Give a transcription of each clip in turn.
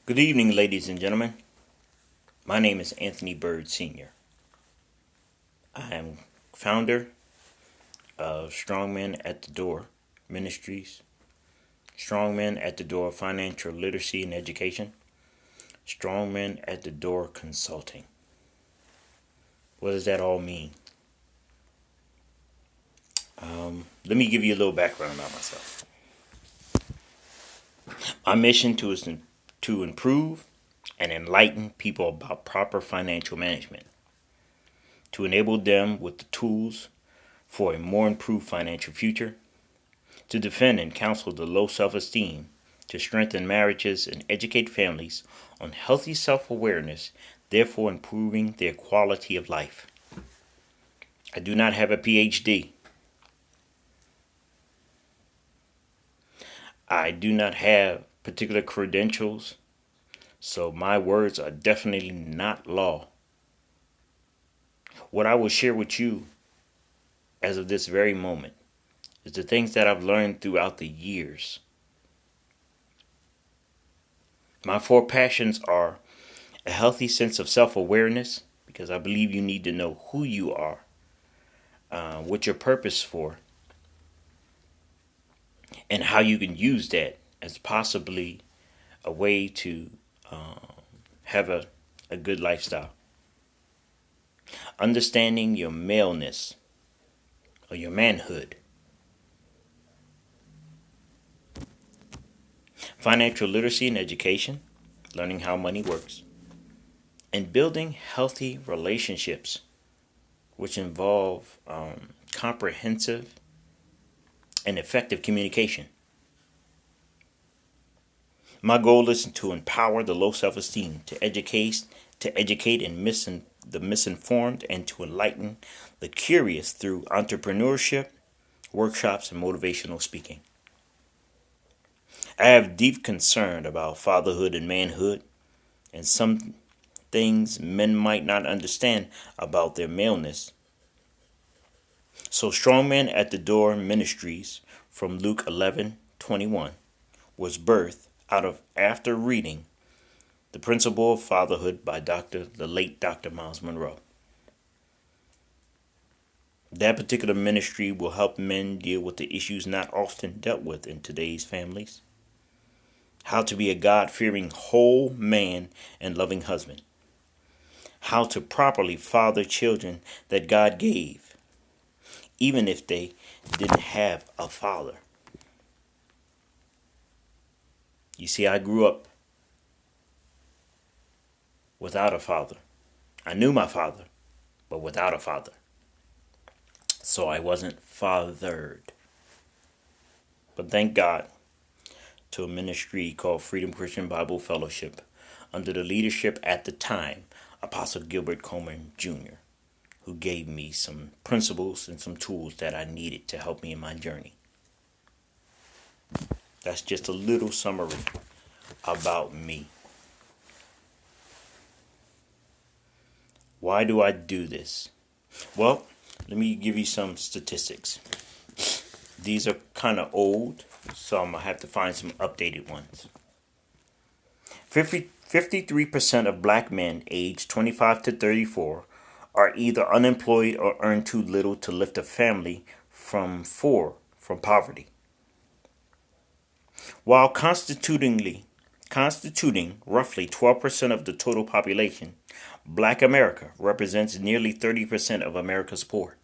Good evening, ladies and gentlemen. My name is Anthony Bird Sr. I am founder of Strongmen at the Door Ministries, Strongmen at the Door Financial Literacy and Education, Strongmen at the Door Consulting. What does that all mean? Let me give you a little background about myself. My mission is to improve and enlighten people about proper financial management, to enable them with the tools for a more improved financial future, to defend and counsel the low self-esteem, to strengthen marriages and educate families on healthy self-awareness, therefore improving their quality of life. I do not have a PhD. I do not have particular credentials, so my words are definitely not law. What I will share with you as of this very moment is the things that I've learned throughout the years. My four passions are a healthy sense of self-awareness, because I believe you need to know who you are, what your purpose for, and how you can use that as possibly a way to have a good lifestyle. Understanding your maleness or your manhood. Financial literacy and education, learning how money works. And building healthy relationships, which involve comprehensive and effective communication. My goal is to empower the low self-esteem, to educate the misinformed, and to enlighten the curious through entrepreneurship, workshops, and motivational speaking. I have deep concern about fatherhood and manhood, and some things men might not understand about their maleness. So Strongmen at the Door Ministries from Luke 11:21 was birthed out of after reading The Principle of Fatherhood by the late Dr. Miles Monroe. That particular ministry will help men deal with the issues not often dealt with in today's families. How to be a God-fearing whole man and loving husband. How to properly father children that God gave, even if they didn't have a father. You see, I grew up without a father. I knew my father, but without a father. So I wasn't fathered. But thank God to a ministry called Freedom Christian Bible Fellowship under the leadership at the time, Apostle Gilbert Coleman Jr., who gave me some principles and some tools that I needed to help me in my journey. That's just a little summary about me. Why do I do this? Well, let me give you some statistics. These are kind of old, so I'm going to have to find some updated ones. 53% of black men aged 25 to 34 are either unemployed or earn too little to lift a family from poverty. While constituting roughly 12% of the total population, Black America represents nearly 30% of America's poor.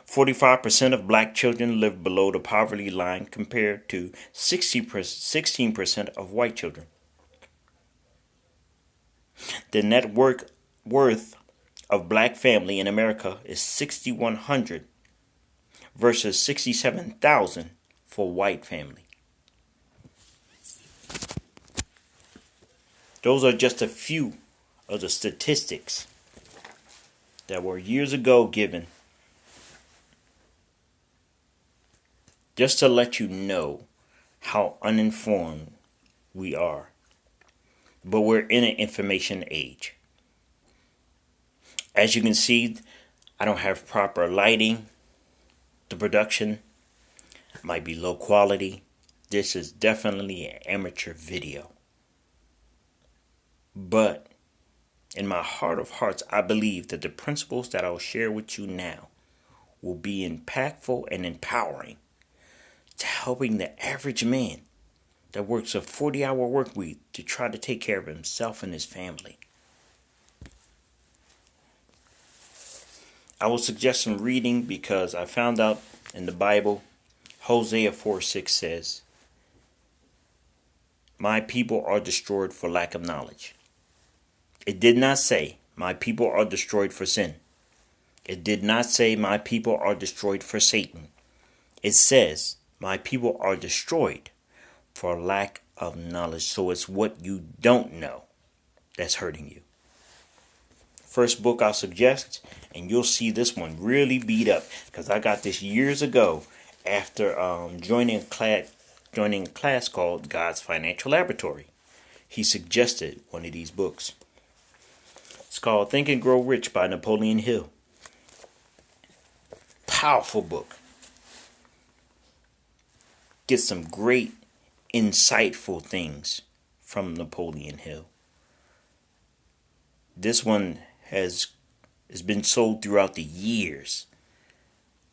45% of black children live below the poverty line compared to 16% of white children. The net worth of black family in America is $6,100 versus $67,000 for white family. Those are just a few of the statistics that were years ago given, just to let you know how uninformed we are. But we're in an information age. As you can see, I don't have proper lighting. The production might be low quality. This is definitely an amateur video. But in my heart of hearts, I believe that the principles that I'll share with you now will be impactful and empowering to helping the average man that works a 40-hour work week to try to take care of himself and his family. I will suggest some reading because I found out in the Bible, Hosea 4:6 says, "My people are destroyed for lack of knowledge." It did not say, "My people are destroyed for sin." It did not say, "My people are destroyed for Satan." It says, "My people are destroyed for lack of knowledge." So it's what you don't know that's hurting you. First book I'll suggest, and you'll see this one really beat up because I got this years ago after joining a class called God's Financial Laboratory. He suggested one of these books. It's called Think and Grow Rich by Napoleon Hill. Powerful book. Get some great, insightful things from Napoleon Hill. This one has been sold throughout the years.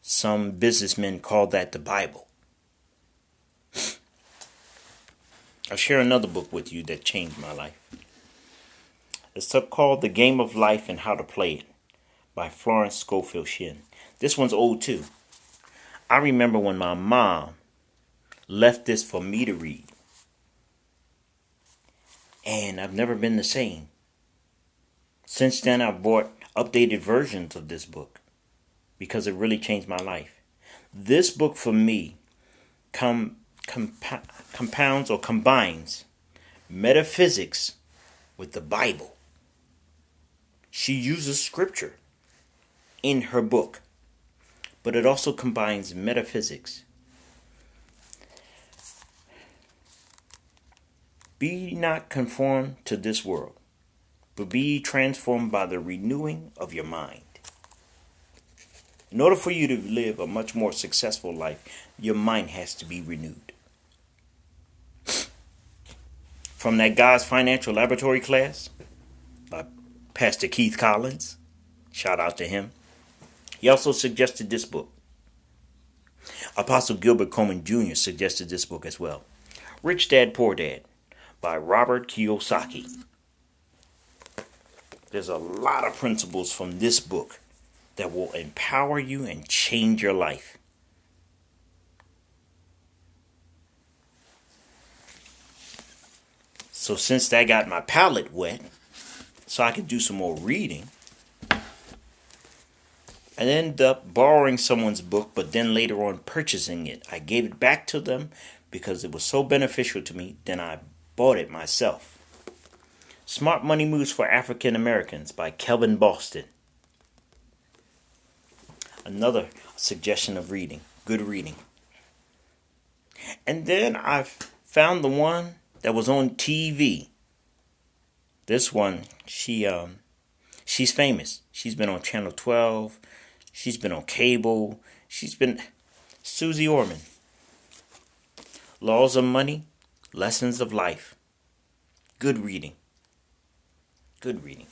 Some businessmen call that the Bible. I'll share another book with you that changed my life. It's called The Game of Life and How to Play It by Florence Scofield Shinn. This one's old too. I remember when my mom left this for me to read. And I've never been the same. Since then, I've bought updated versions of this book because it really changed my life. This book for me compounds or combines metaphysics with the Bible. She uses scripture in her book, but it also combines metaphysics. Be not conformed to this world, but be transformed by the renewing of your mind. In order for you to live a much more successful life, your mind has to be renewed. From that God's Financial Laboratory class by Pastor Keith Collins, shout out to him. He also suggested this book. Apostle Gilbert Coleman Jr. suggested this book as well. Rich Dad, Poor Dad by Robert Kiyosaki. There's a lot of principles from this book that will empower you and change your life. So since that got my palate wet, so I could do some more reading, I ended up borrowing someone's book, but then later on purchasing it. I gave it back to them because it was so beneficial to me, then I bought it myself. Smart Money Moves for African Americans by Kelvin Boston. Another suggestion of reading, good reading. And then I found the one that was on TV. This one, she's famous. She's been on Channel 12. She's been on cable. She's been Susie Orman. Laws of Money, Lessons of Life. Good reading. Good reading.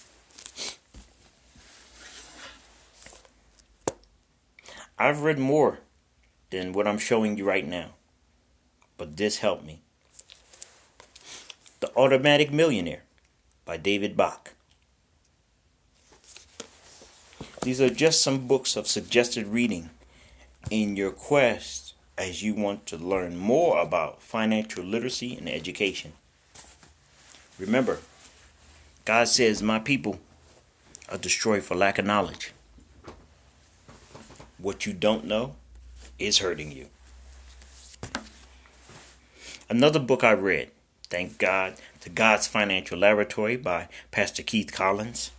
I've read more than what I'm showing you right now, but this helped me. The Automatic Millionaire by David Bach. These are just some books of suggested reading in your quest as you want to learn more about financial literacy and education. Remember, God says, "My people are destroyed for lack of knowledge." What you don't know is hurting you. Another book I read, thank God, to God's Financial Laboratory by Pastor Keith Collins.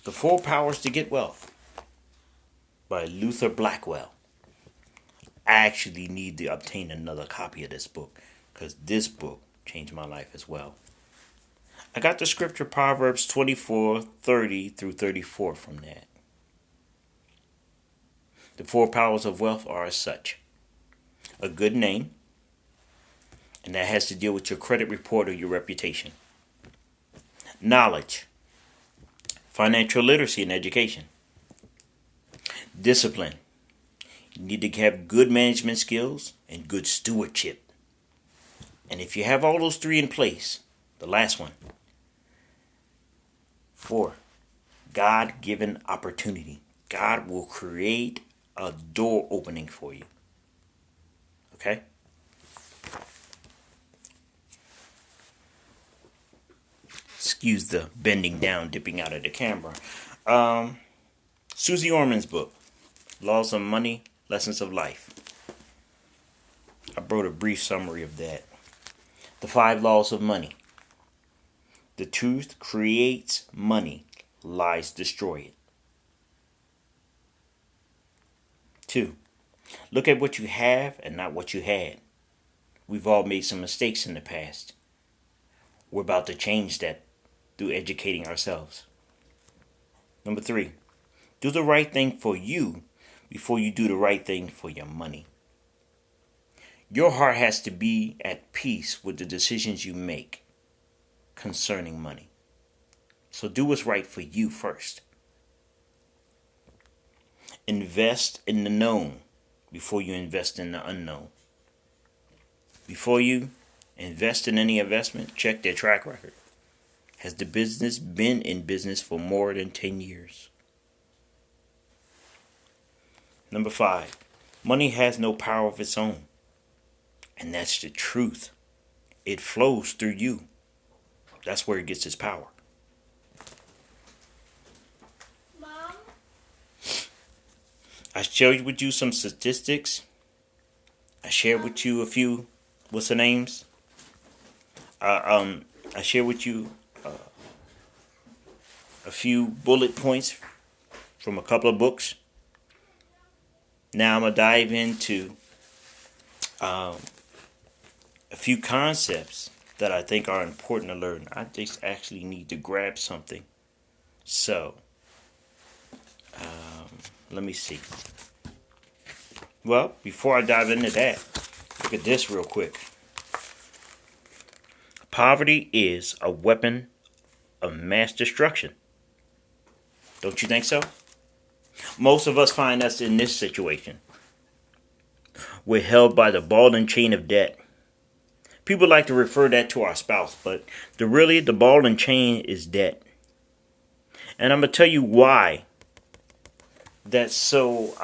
The 4 Powers to Get Wealth by Luther Blackwell. I actually need to obtain another copy of this book because this book changed my life as well. I got the scripture Proverbs 24:30 through 34 from that. The 4 powers of wealth are as such. a good name, and that has to deal with your credit report or your reputation. Knowledge, financial literacy and education. Discipline. You need to have good management skills and good stewardship. And if you have all those three in place, the last one, 4, God-given opportunity. God will create a door opening for you. Okay? Excuse the bending down, dipping out of the camera. Susie Orman's book, Laws of Money, Lessons of Life. I wrote a brief summary of that. The 5 laws of money. The truth creates money. Lies destroy it. 2. Look at what you have and not what you had. We've all made some mistakes in the past. We're about to change that through educating ourselves. Number 3. Do the right thing for you before you do the right thing for your money. Your heart has to be at peace with the decisions you make concerning money. So do what's right for you first. Invest in the known before you invest in the unknown. Before you invest in any investment, check their track record. Has the business been in business for more than 10 years? Number 5, money has no power of its own. And that's the truth. It flows through you. That's where it gets its power. Mom? I shared with you some statistics. I shared with you a few, what's the names? I shared with you a few bullet points from a couple of books. Now I'm going to dive into a few concepts that I think are important to learn. I just actually need to grab something. So, let me see. Well, before I dive into that, look at this real quick. Poverty is a weapon of mass destruction. Don't you think so? Most of us find us in this situation. We're held by the ball and chain of debt. People like to refer that to our spouse, but the ball and chain is debt. And I'm going to tell you why that's so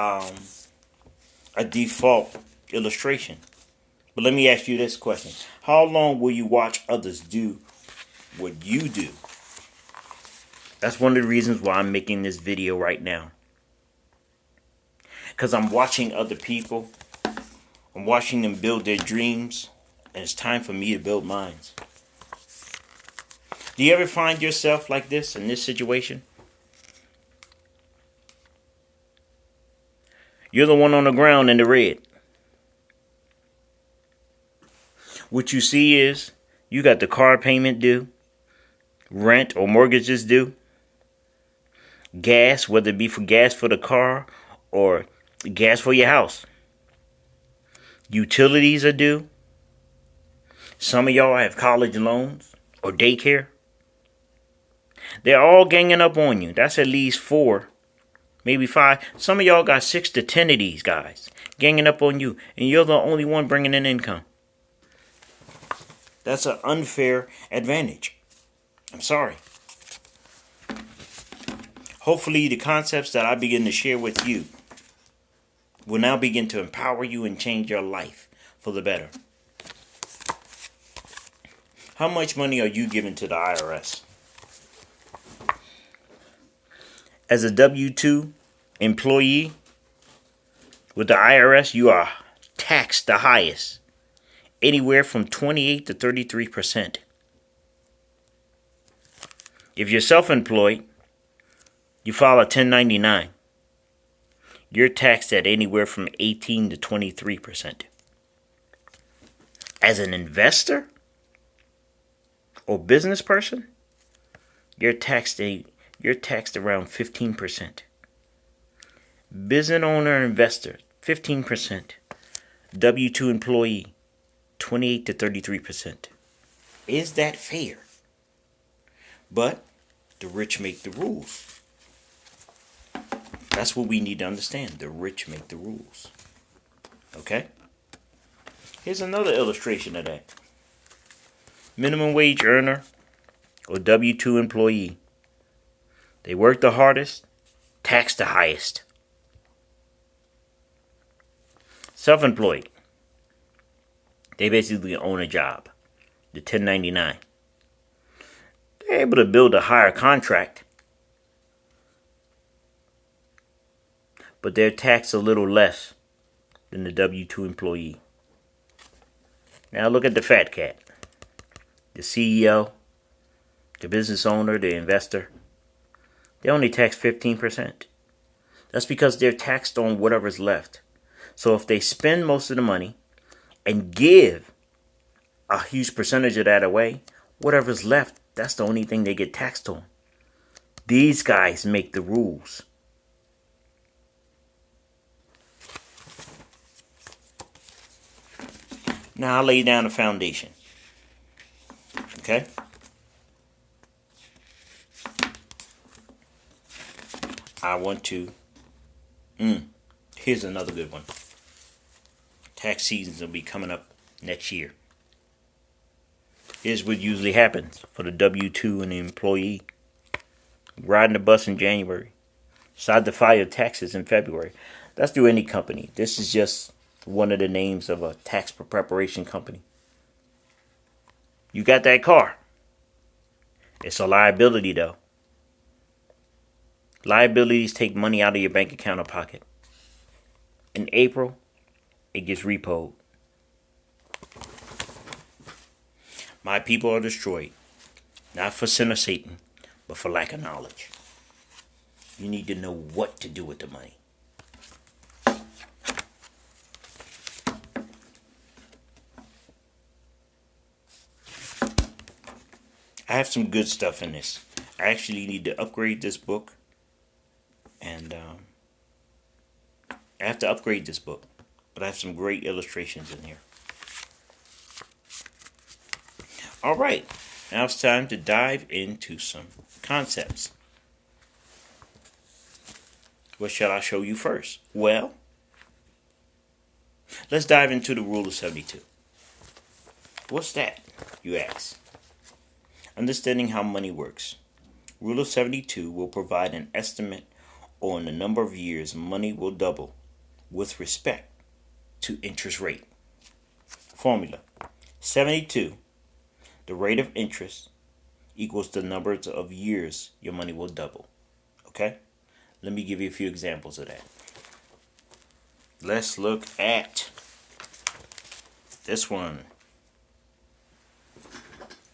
a default illustration. But let me ask you this question. How long will you watch others do what you do? That's one of the reasons why I'm making this video right now. Because I'm watching other people. I'm watching them build their dreams. And it's time for me to build mine. Do you ever find yourself like this in this situation? You're the one on the ground in the red. What you see is you got the car payment due, rent or mortgages due, gas, whether it be for gas for the car or gas for your house. Utilities are due. Some of y'all have college loans or daycare. They're all ganging up on you. That's at least 4, maybe 5. Some of y'all got 6 to 10 of these guys ganging up on you, and you're the only one bringing in income. That's an unfair advantage. I'm sorry. Hopefully the concepts that I begin to share with you will now begin to empower you and change your life for the better. How much money are you giving to the IRS? As a W-2 employee with the IRS, you are taxed the highest, anywhere from 28 to 33%. If you're self-employed, you file a 1099. You're taxed at anywhere from 18 to 23%. As an investor or business person, you're taxed around 15%. Business owner, investor, 15%. W-2 employee, 28 to 33%. Is that fair? But the rich make the rules. That's what we need to understand. The rich make the rules. Okay? Here's another illustration of that. Minimum wage earner or W-2 employee. They work the hardest, tax the highest. Self-employed. They basically own a job. The 1099. They're able to build a higher contract, but they're taxed a little less than the W-2 employee. Now look at the fat cat. The CEO, the business owner, the investor. They only tax 15%. That's because they're taxed on whatever's left. So if they spend most of the money and give a huge percentage of that away, whatever's left, that's the only thing they get taxed on. These guys make the rules. Now I'll lay down a foundation. Okay? I want to... Here's another good one. Tax seasons will be coming up next year. Here's what usually happens for the W-2 and the employee. Riding the bus in January. Decide to file your taxes in February. That's through any company. This is just one of the names of a tax preparation company. You got that car. It's a liability though. Liabilities take money out of your bank account or pocket. In April, it gets repoed. My people are destroyed, not for sin or Satan, but for lack of knowledge. You need to know what to do with the money. I have some good stuff in this. I actually need to upgrade this book. And I have to upgrade this book. But I have some great illustrations in here. Alright, now it's time to dive into some concepts. What shall I show you first? Well, let's dive into the rule of 72. What's that, you ask? Understanding how money works. Rule of 72 will provide an estimate on the number of years money will double with respect to interest rate. Formula. 72. The rate of interest equals the number of years your money will double. Okay? Let me give you a few examples of that. Let's look at this one.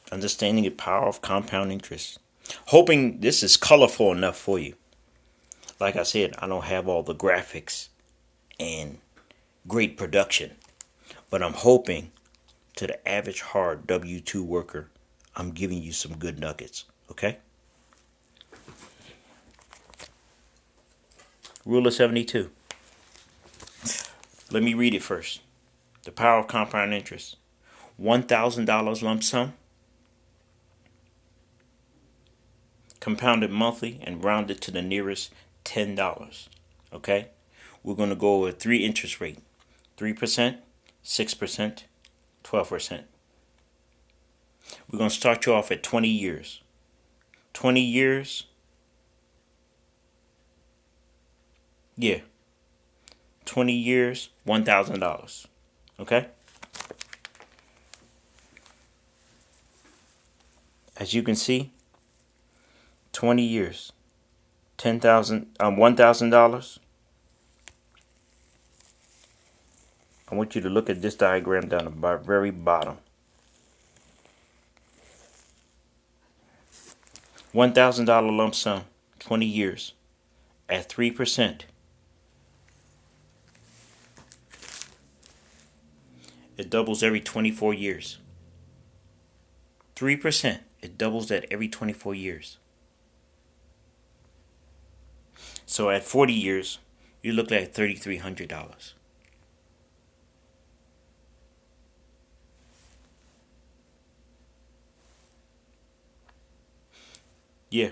Understanding the power of compound interest. Hoping this is colorful enough for you. Like I said, I don't have all the graphics and great production. But I'm hoping to the average hard W-2 worker, I'm giving you some good nuggets. Okay? Rule of 72. Let me read it first. The power of compound interest. $1,000 lump sum. Compounded monthly and rounded to the nearest $10. Okay? We're going to go with 3 interest rate. 3%, 6%, 12%. We're going to start you off at 20 years. 20 years. Yeah. 20 years, $1,000. Okay? As you can see, 20 years, $1,000. I want you to look at this diagram down at the very bottom. $1,000 lump sum, 20 years, at 3%. It doubles every 24 years. 3%, it doubles that every 24 years. So at 40 years, you look at $3,300. Yeah.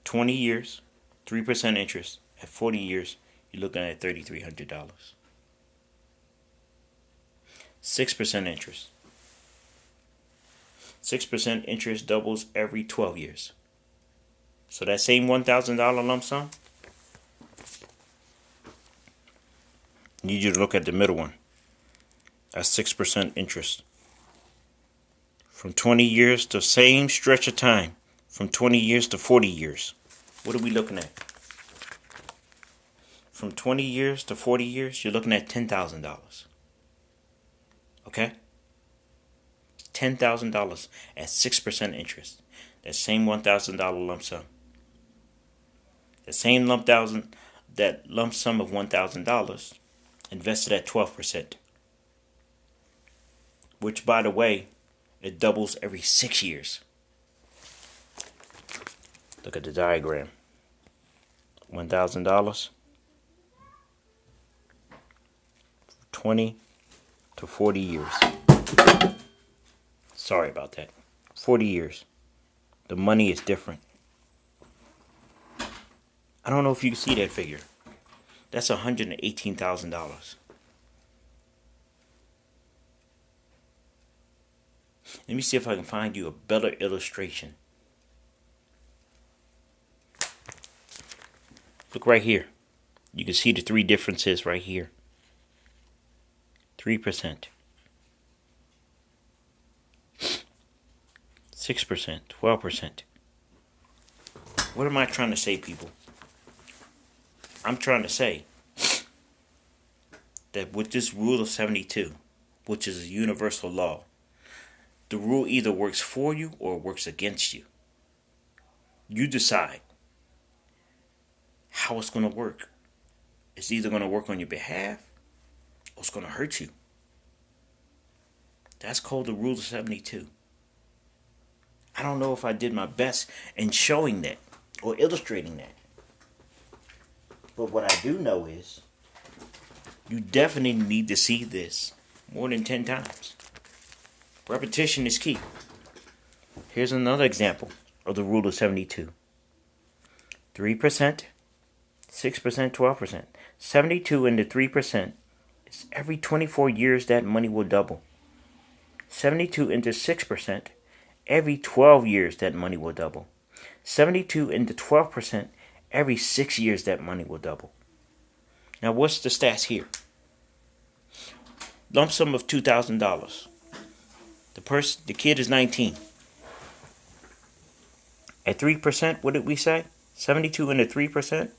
20 years, 3% interest. At 40 years, you're looking at $3,300. 6% interest. 6% interest doubles every 12 years. So that same $1,000 lump sum, I need you to look at the middle one. That's 6% interest. From 20 years to same stretch of time. From 20 years to 40 years. What are we looking at? From 20 years to 40 years, you're looking at $10,000. Okay? $10,000 at 6% interest. That same $1,000 lump sum. The same lump sum of $1,000 invested at 12%. Which, by the way, it doubles every 6 years. Look at the diagram. $1,000. 20 to 40 years. Sorry about that. 40 years. The money is different. I don't know if you can see that figure. That's $118,000. Let me see if I can find you a better illustration. Look right here. You can see the three differences right here. 3%. 6%. 12%. What am I trying to say, people? I'm trying to say that with this rule of 72, which is a universal law, the rule either works for you or works against you. You decide how it's going to work. It's either going to work on your behalf or it's going to hurt you. That's called the rule of 72. I don't know if I did my best in showing that or illustrating that. But what I do know is you definitely need to see this more than 10 times. Repetition is key. Here's another example of the rule of 72. 3%, 6%, 12%. 72 into 3% is every 24 years that money will double. 72 into 6%, every 12 years that money will double. 72 into 12%, every 6 years that money will double. Now what's the stats here? Lump sum of $2,000. The kid is 19. At 3%, what did we say? 72 into 3%,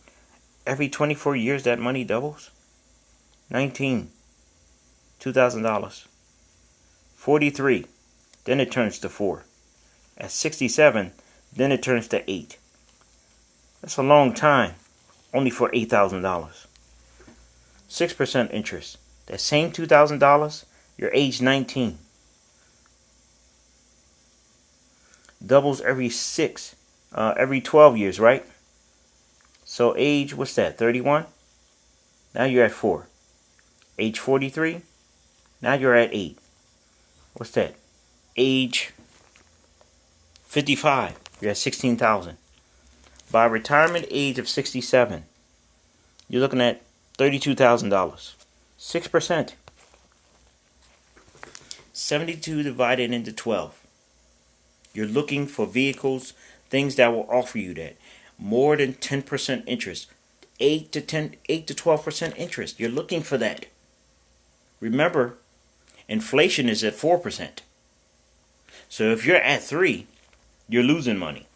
every 24 years that money doubles. 19. $2,000. 43. Then it turns to 4. At 67, then it turns to 8. That's a long time, only for $8,000. 6% interest. That same $2,000, you're age 19. Doubles every 12 years, right? So age, what's that, 31? Now you're at 4. Age 43, now you're at 8. What's that? Age 55, you're at 16,000. By retirement age of 67, you're looking at $32,000. 6%. 72 divided into 12. You're looking for vehicles, things that will offer you that. More than 10% interest. 8 to 12% interest. You're looking for that. Remember, inflation is at 4%. So if you're at 3, you're losing money.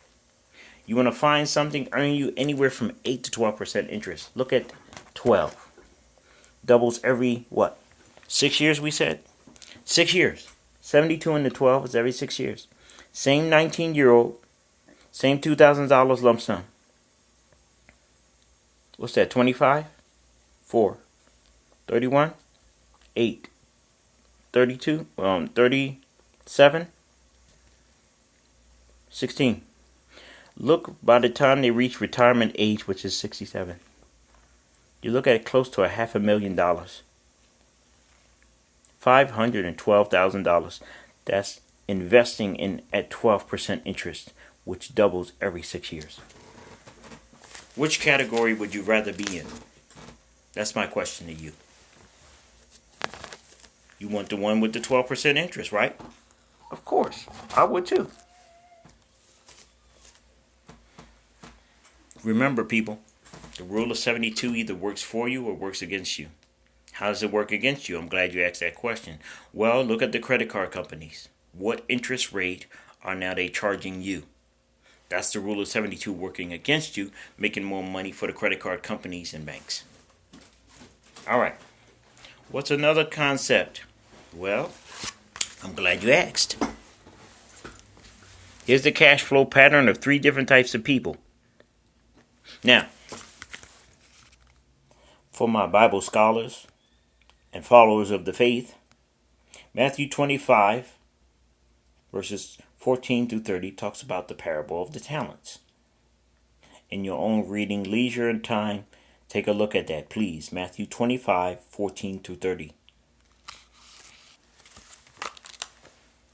You want to find something earning you anywhere from 8 to 12% interest. Look at 12. Doubles every, 6 years we said? 6 years. 72 into 12 is every 6 years. Same 19-year-old, same $2,000 lump sum. What's that, 25? 4. 31? 8. 32? 37? 16. Look, by the time they reach retirement age, which is 67, you look at it close to $500,000. $512,000. That's investing in at 12% interest which doubles every 6 years. Which category would you rather be in? That's my question to you. You want the one with the 12% interest, right? Of course, I would too. Remember, people, the rule of 72 either works for you or works against you. How does it work against you? I'm glad you asked that question. Well, look at the credit card companies. What interest rate are now they charging you? That's the rule of 72 working against you, making more money for the credit card companies and banks. All right. What's another concept? Well, I'm glad you asked. Here's the cash flow pattern of 3 different types of people. Now, for my Bible scholars and followers of the faith, Matthew 25, verses 14 through 30 talks about the parable of the talents. In your own reading leisure and time, take a look at that, please. Matthew 25, 14 through 30.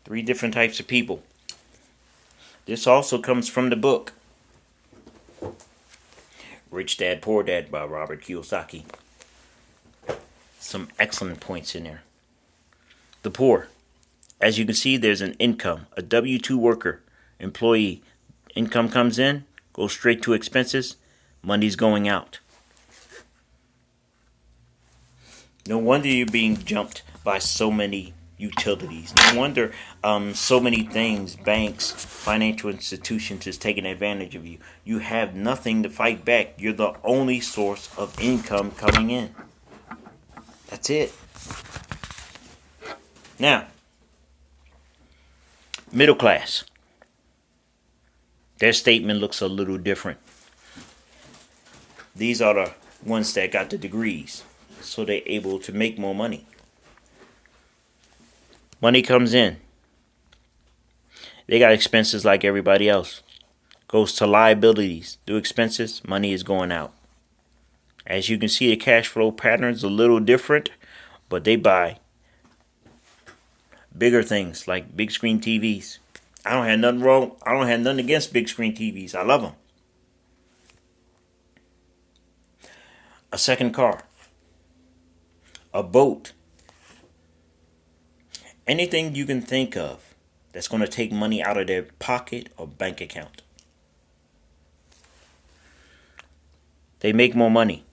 3 different types of people. This also comes from the book Rich Dad, Poor Dad by Robert Kiyosaki. Some excellent points in there. The poor. As you can see, there's an income, a W-2 worker, employee. Income comes in, goes straight to expenses, money's going out. No wonder you're being jumped by so many utilities. No wonder so many things, banks, financial institutions is taking advantage of you. You have nothing to fight back. You're the only source of income coming in. That's it. Now, middle class. Their statement looks a little different. These are the ones that got the degrees, so they're able to make more money. Money comes in. They got expenses like everybody else. Goes to liabilities. Do expenses, money is going out. As you can see, the cash flow pattern's a little different, but they buy bigger things like big screen TVs. I don't have nothing wrong. I don't have nothing against big screen TVs. I love them. A second car. A boat. Anything you can think of that's going to take money out of their pocket or bank account. They make more money,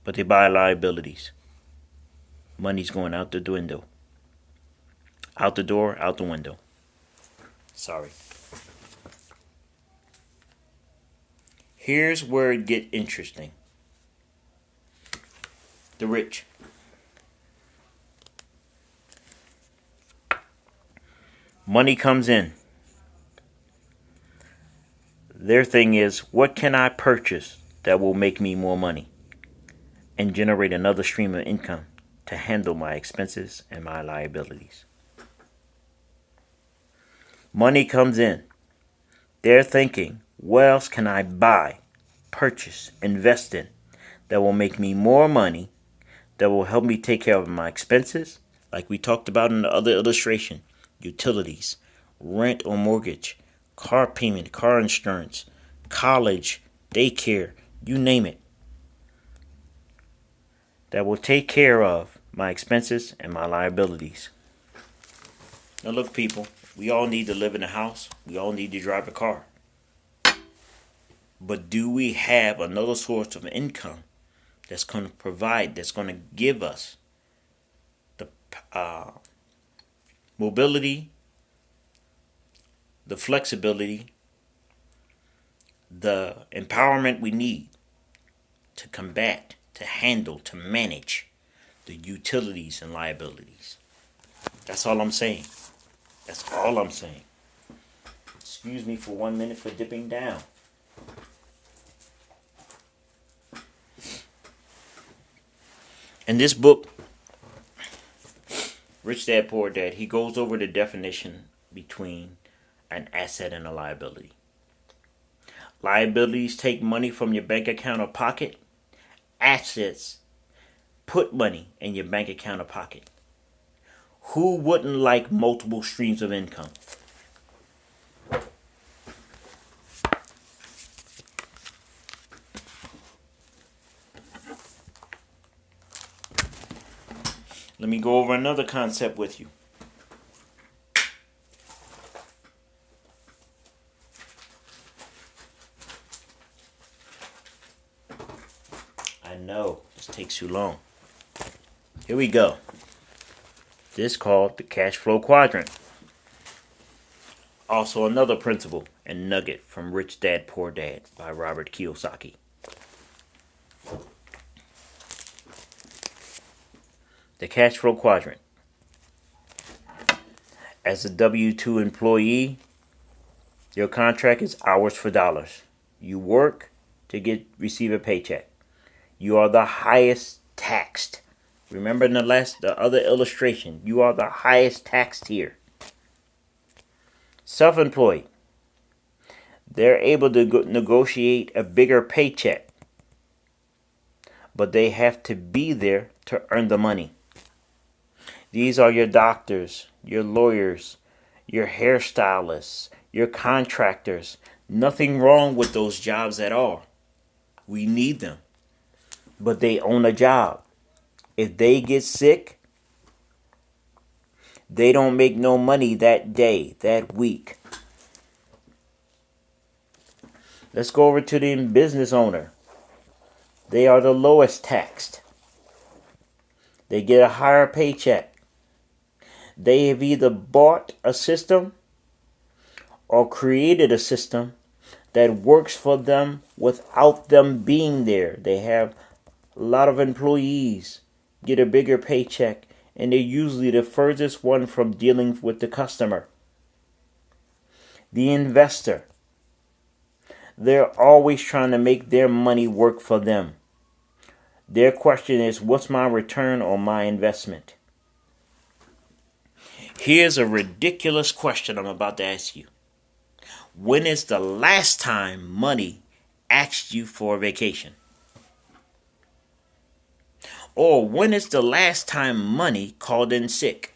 but they buy liabilities. Money's going out the window. Out the door, out the window. Sorry. Here's where it gets interesting. The rich. Money comes in. Their thing is, what can I purchase that will make me more money and generate another stream of income to handle my expenses and my liabilities? Money comes in. They're thinking, what else can I buy, purchase, invest in that will make me more money, that will help me take care of my expenses, like we talked about in the other illustration, utilities, rent or mortgage, car payment, car insurance, college, daycare, you name it. That will take care of my expenses and my liabilities. Now look, people, we all need to live in a house. We all need to drive a car. But do we have another source of income that's going to provide, that's going to give us the mobility, the flexibility, the empowerment we need to combat, to handle, to manage the utilities and liabilities? That's all I'm saying. That's all I'm saying. Excuse me for 1 minute for dipping down. In this book, Rich Dad, Poor Dad, he goes over the definition between an asset and a liability. Liabilities take money from your bank account or pocket. Assets put money in your bank account or pocket. Who wouldn't like multiple streams of income? Let me go over another concept with you. I know this takes too long. Here we go. This is called the cash flow quadrant. Also another principle and nugget from Rich Dad Poor Dad by Robert Kiyosaki. The cash flow quadrant. As a W-2 employee, your contract is hours for dollars. You work to receive a paycheck. You are the highest taxed. Remember in the other illustration, you are the highest taxed here. Self-employed. They're able to negotiate a bigger paycheck, but they have to be there to earn the money. These are your doctors, your lawyers, your hairstylists, your contractors. Nothing wrong with those jobs at all. We need them. But they own a job. If they get sick, they don't make no money that day, that week. Let's go over to the business owner. They are the lowest taxed. They get a higher paycheck. They have either bought a system or created a system that works for them without them being there. They have a lot of employees, get a bigger paycheck, and they're usually the furthest one from dealing with the customer. The investor. They're always trying to make their money work for them. Their question is, what's my return on my investment? Here's a ridiculous question I'm about to ask you. When is the last time money asked you for a vacation? Or when is the last time money called in sick?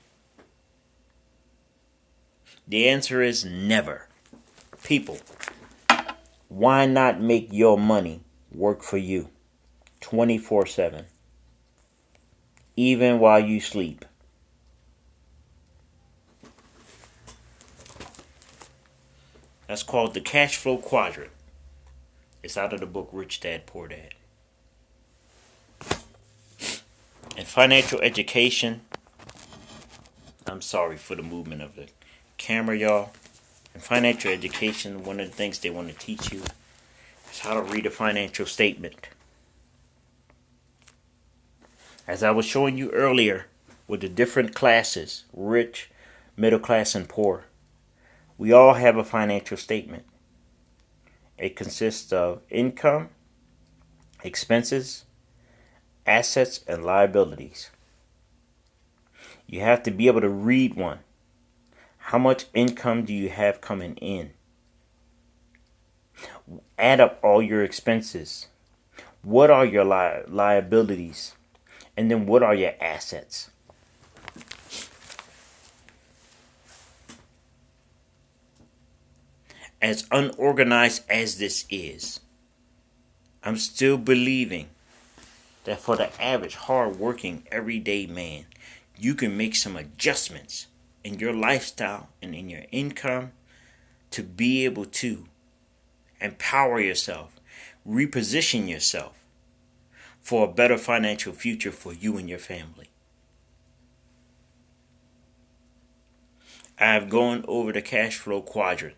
The answer is never. People, why not make your money work for you 24/7, even while you sleep? That's called the cash flow quadrant. It's out of the book Rich Dad Poor Dad. In financial education, I'm sorry for the movement of the camera, y'all. In financial education, one of the things they want to teach you is how to read a financial statement. As I was showing you earlier with the different classes, rich, middle class, and poor, we all have a financial statement. It consists of income, expenses, assets, and liabilities. You have to be able to read one. How much income do you have coming in? Add up all your expenses. What are your liabilities? And then what are your assets? As unorganized as this is, I'm still believing that for the average, hard-working, everyday man, you can make some adjustments in your lifestyle and in your income to be able to empower yourself, reposition yourself for a better financial future for you and your family. I've gone over the cash flow quadrant.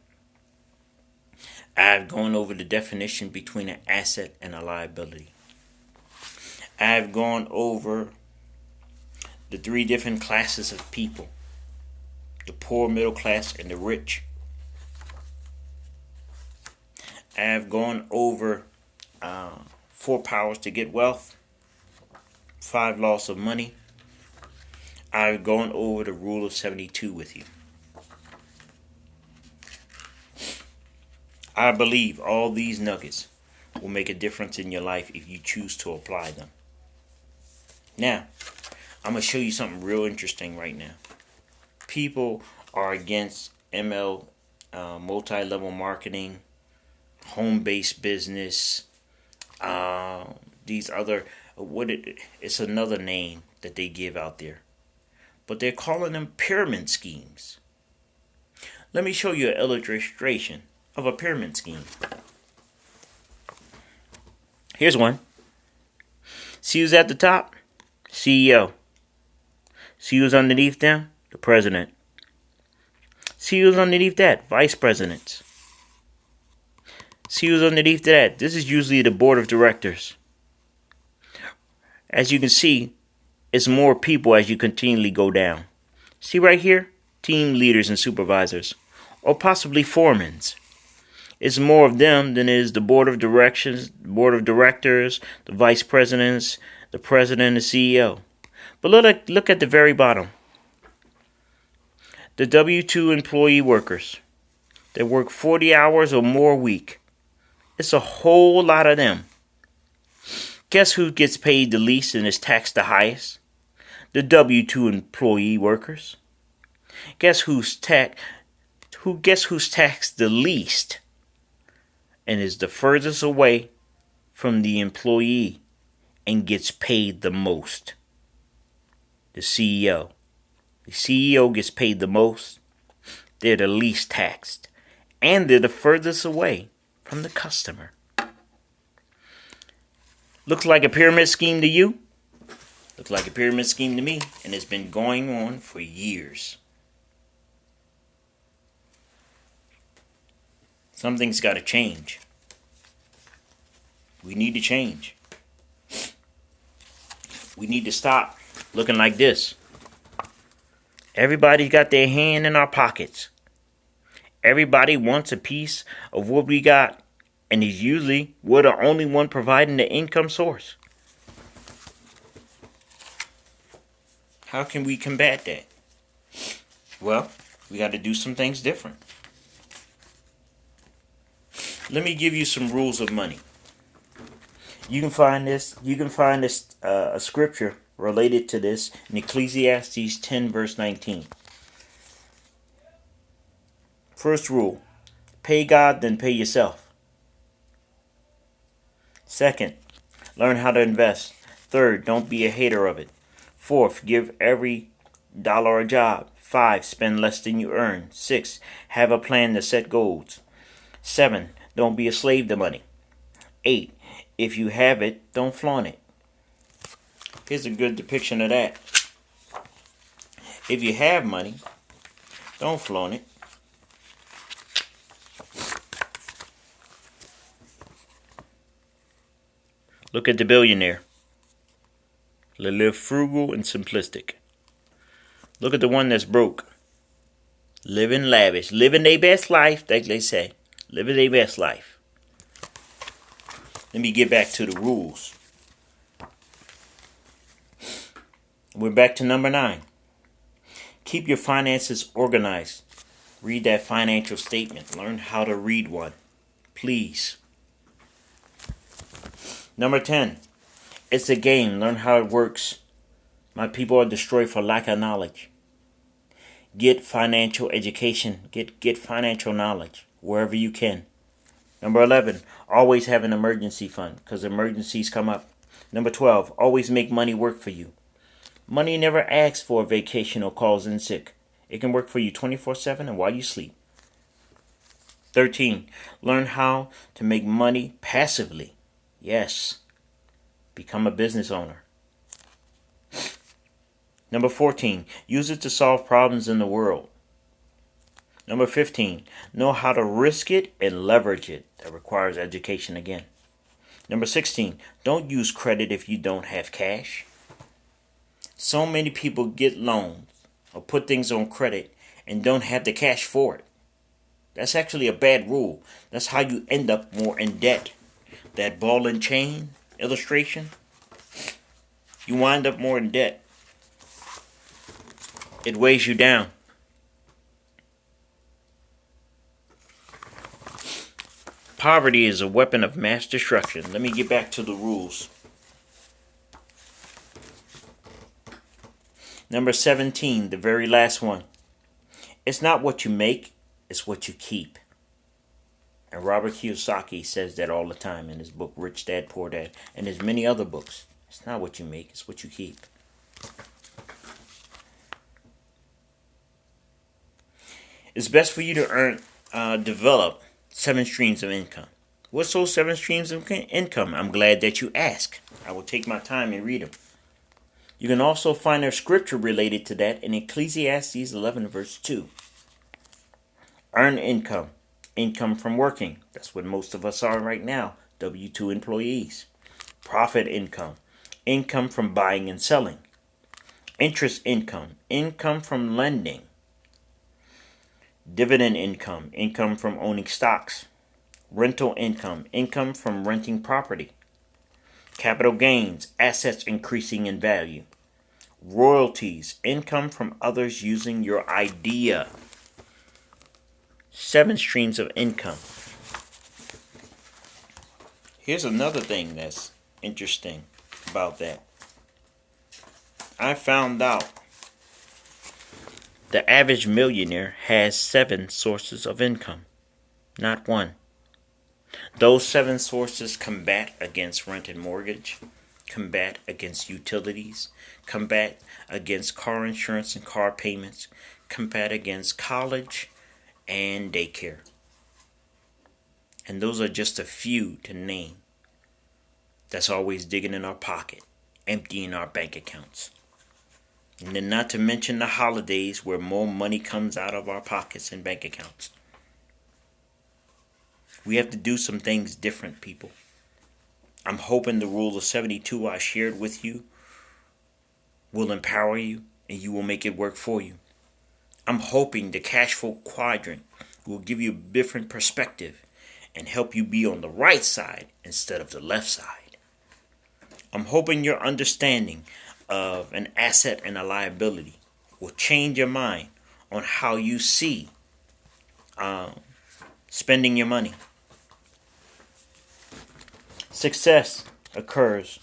I've gone over the definition between an asset and a liability. I've gone over the three different classes of people: the poor, middle class, and the rich. I've gone over 4 powers to get wealth, 5 laws of money. I've gone over the rule of 72 with you. I believe all these nuggets will make a difference in your life if you choose to apply them. Now, I'm going to show you something real interesting right now. People are against ML, multi-level marketing, home-based business, these other, it's another name that they give out there. but they're calling them pyramid schemes. Let me show you an illustration of a pyramid scheme. Here's one. See who's at the top? CEO. See who's underneath them? The president. See who's underneath that? Vice presidents. See who's underneath that? This is usually the board of directors. As you can see, it's more people as you continually go down. See right here? Team leaders and supervisors, or possibly foremans. It's more of them than it is the board of directors, the vice presidents, the president, the CEO. But look at the very bottom. The W-2 employee workers that work 40 hours or more a week. It's a whole lot of them. Guess who gets paid the least and is taxed the highest? The W-2 employee workers. Guess who's taxed the least and is the furthest away from the employee and gets paid the most? The CEO. The CEO gets paid the most. They're the least taxed. And they're the furthest away from the customer. Looks like a pyramid scheme to you? Looks like a pyramid scheme to me, and it's been going on for years. Something's got to change. We need to change. We need to stop looking like this. Everybody's got their hand in our pockets. Everybody wants a piece of what we got, and it's usually we're the only one providing the income source. How can we combat that? Well, we got to do some things different. Let me give you some rules of money. You can find this a scripture related to this in Ecclesiastes 10 verse 19. First rule, pay God, then pay yourself. Second, learn how to invest. Third, don't be a hater of it. Fourth, give every dollar a job. 5, spend less than you earn. 6, have a plan to set goals. 7, don't be a slave to money. 8, if you have it, don't flaunt it. Here's a good depiction of that. If you have money, don't flaunt it. Look at the billionaire. They live frugal and simplistic. Look at the one that's broke. Living lavish. Living their best life, like they say. Living their best life. Let me get back to the rules. We're back to number 9. Keep your finances organized. Read that financial statement. Learn how to read one. Please. Number 10. It's a game. Learn how it works. My people are destroyed for lack of knowledge. Get financial education. Get financial knowledge wherever you can. Number 11. Always have an emergency fund because emergencies come up. Number 12. Always make money work for you. Money never asks for a vacation or calls in sick. It can work for you 24/7 and while you sleep. 13. Learn how to make money passively. Yes. Become a business owner. Number 14. Use it to solve problems in the world. Number 15. Know how to risk it and leverage it. That requires education again. Number 16. Don't use credit if you don't have cash. So many people get loans or put things on credit and don't have the cash for it. That's actually a bad rule. That's how you end up more in debt. That ball and chain illustration, you wind up more in debt. It weighs you down. Poverty is a weapon of mass destruction. Let me get back to the rules. Number 17, the very last one. It's not what you make, it's what you keep. And Robert Kiyosaki says that all the time in his book, Rich Dad, Poor Dad, and there's many other books. It's not what you make, it's what you keep. It's best for you to develop 7 streams of income. What's those 7 streams of income? I'm glad that you asked. I will take my time and read them. You can also find a scripture related to that in Ecclesiastes 11 verse 2. Earn income. Income from working. That's what most of us are right now. W-2 employees. Profit income. Income from buying and selling. Interest income. Income from lending. Dividend income. Income from owning stocks. Rental income. Income from renting property. Capital gains. Assets increasing in value. Royalties. Income from others using your idea. 7 streams of income. Here's another thing that's interesting about that. I found out the average millionaire has 7 sources of income, not one. Those 7 sources combat against rent and mortgage, combat against utilities, combat against car insurance and car payments, combat against college and daycare. And those are just a few to name. That's always digging in our pocket, emptying our bank accounts. And then not to mention the holidays where more money comes out of our pockets and bank accounts. We have to do some things different, people. I'm hoping the rule of 72 I shared with you will empower you and you will make it work for you. I'm hoping the cash flow quadrant will give you a different perspective and help you be on the right side instead of the left side. I'm hoping your understanding of an asset and a liability will change your mind on how you see spending your money. Success occurs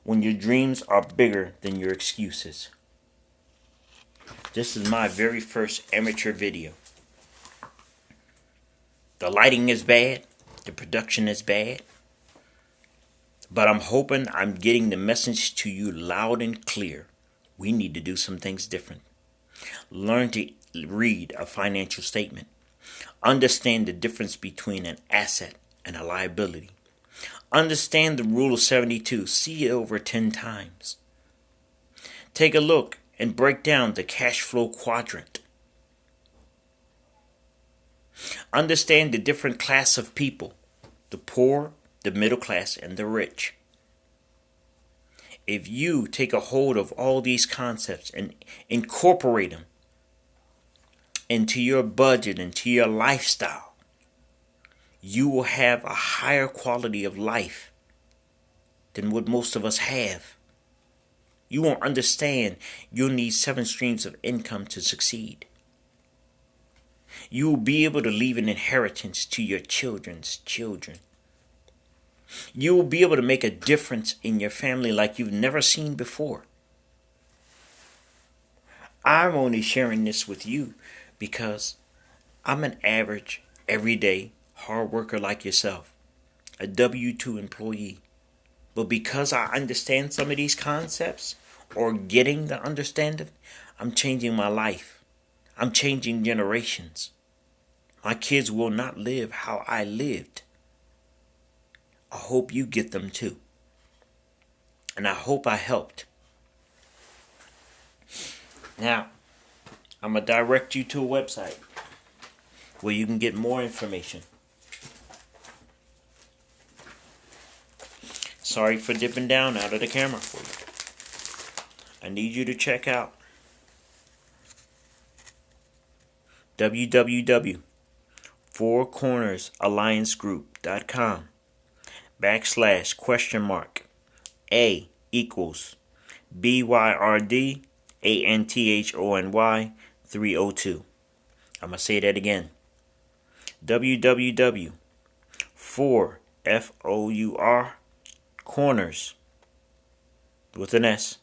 when your dreams are bigger than your excuses. This is my very first amateur video. The lighting is bad. The production is bad. But I'm hoping I'm getting the message to you loud and clear. We need to do some things different. Learn to read a financial statement. Understand the difference between an asset and a liability. Understand the rule of 72. See it over 10 times. Take a look and break down the cash flow quadrant. Understand the different class of people. The poor, the middle class, and the rich. If you take a hold of all these concepts and incorporate them into your budget, into your lifestyle, you will have a higher quality of life than what most of us have. You won't understand you'll need 7 streams of income to succeed. You will be able to leave an inheritance to your children's children. You will be able to make a difference in your family like you've never seen before. I'm only sharing this with you because I'm an average, everyday, hard worker like yourself. A W-2 employee. But because I understand some of these concepts, or getting the understanding, I'm changing my life. I'm changing generations. My kids will not live how I lived. I hope you get them too. And I hope I helped. Now, I'm going to direct you to a website where you can get more information. Sorry for dipping down out of the camera for you. I need you to check out www.fourcornersalliancegroup.com/? A equals BYRD ANTHONY 302. I'm going to say that again. www.4 corners with an S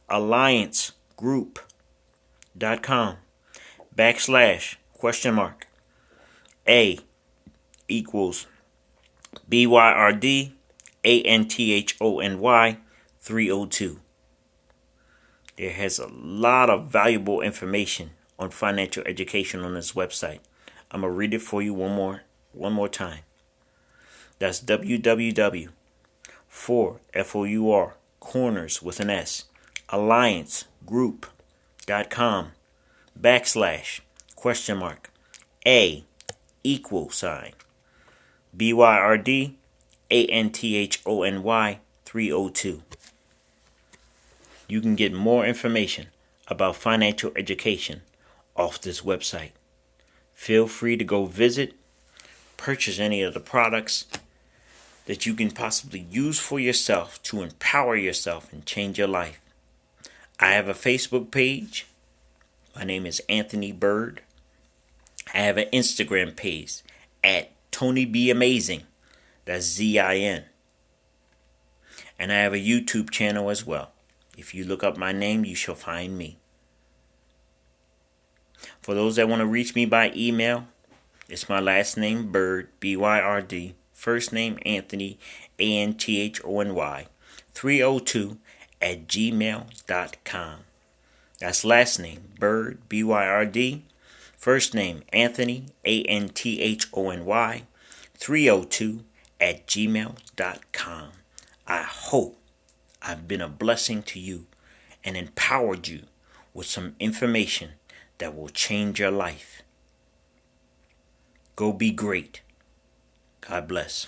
alliancegroup.com /? A equals BYRD ANTHONY 302. There has a lot of valuable information on financial education on this website. I'm going to read it for you one more time. That's www.for corners with an S alliancegroup.com/A BYRD ANTHONY 302. You can get more information about financial education off this website. Feel free to go visit, purchase any of the products that you can possibly use for yourself to empower yourself and change your life. I have a Facebook page. My name is Anthony Bird. I have an Instagram page at Tony B Amazing. That's ZIN. And I have a YouTube channel as well. If you look up my name, you shall find me. For those that want to reach me by email, it's my last name, Bird, BYRD, first name, Anthony, ANTHONY, 302 at gmail.com. That's last name, Bird, BYRD, first name, Anthony, ANTHONY, 302 at gmail.com. I hope I've been a blessing to you and empowered you with some information that will change your life. Go be great. God bless.